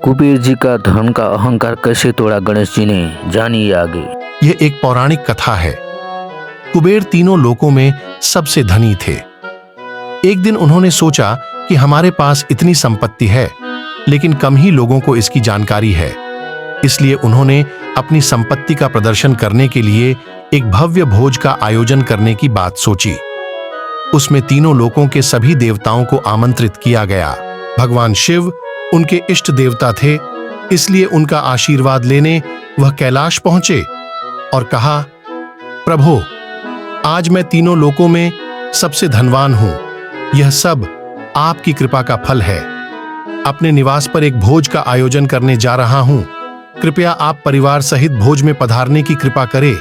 कुबेर जी का धन का अहंकार कैसे तोड़ा गणेश जी ने, जानिए आगे। यह एक पौराणिक कथा है। कुबेर तीनों लोकों में सबसे धनी थे। एक दिन उन्होंने सोचा कि हमारे पास इतनी संपत्ति है, लेकिन कम ही लोगों को इसकी जानकारी है। इसलिए उन्होंने अपनी संपत्ति का प्रदर्शन करने के लिए एक भव्य भोज का आयोजन करने की बात सोची। उसमें तीनों लोकों के सभी देवताओं को आमंत्रित किया गया। भगवान शिव उनके इष्ट देवता थे, इसलिए उनका आशीर्वाद लेने वह कैलाश पहुंचे और कहा, प्रभु, आज मैं तीनों लोकों में सबसे धनवान हूं। यह सब आपकी कृपा का फल है। अपने निवास पर एक भोज का आयोजन करने जा रहा हूं। कृपया आप परिवार सहित भोज में पधारने की कृपा करें।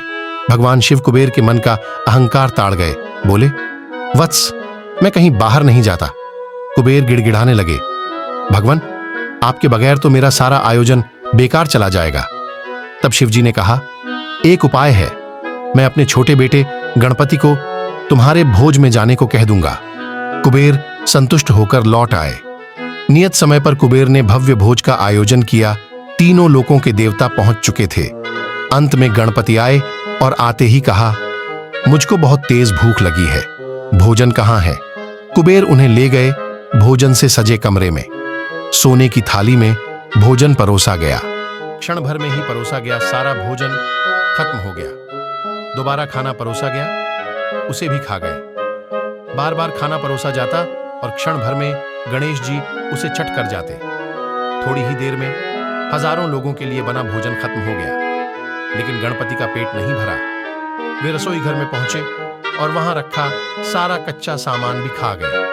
भगवान शिव कुबेर के मन का अहंकार ताड़ गए। बोले, वत्स, मैं कहीं बाहर नहीं जाता। कुबेर गिड़गिड़ाने लगे, भगवान, आपके बगैर तो मेरा सारा आयोजन बेकार चला जाएगा। तब शिवजी ने कहा, एक उपाय है। मैं अपने छोटे बेटे गणपति को तुम्हारे भोज में जाने को कह दूंगा। कुबेर संतुष्ट होकर लौट आए। नियत समय पर कुबेर ने भव्य भोज का आयोजन किया। तीनों लोकों के देवता पहुंच चुके थे। अंत में गणपति आए और आते ही कहा, मुझको बहुत तेज भूख लगी है, भोजन कहाँ है? कुबेर उन्हें ले गए भोजन से सजे कमरे में। सोने की थाली में भोजन परोसा गया। क्षण भर में ही परोसा गया सारा भोजन खत्म हो गया। दोबारा खाना परोसा गया, उसे भी खा गए। बार बार खाना परोसा जाता और क्षण भर में गणेश जी उसे चट कर जाते। थोड़ी ही देर में हजारों लोगों के लिए बना भोजन खत्म हो गया, लेकिन गणपति का पेट नहीं भरा। वे रसोई घर में पहुंचे और वहां रखा सारा कच्चा सामान भी खा गए।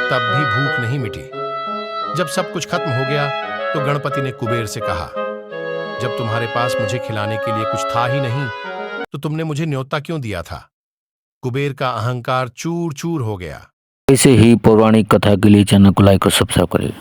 तब भी भूख नहीं मिटी। जब सब कुछ खत्म हो गया तो गणपति ने कुबेर से कहा, जब तुम्हारे पास मुझे खिलाने के लिए कुछ था ही नहीं, तो तुमने मुझे न्योता क्यों दिया था? कुबेर का अहंकार चूर चूर हो गया। ऐसे ही पौराणिक कथा के लिए चैनल को लाइक और सब्सक्राइब करें।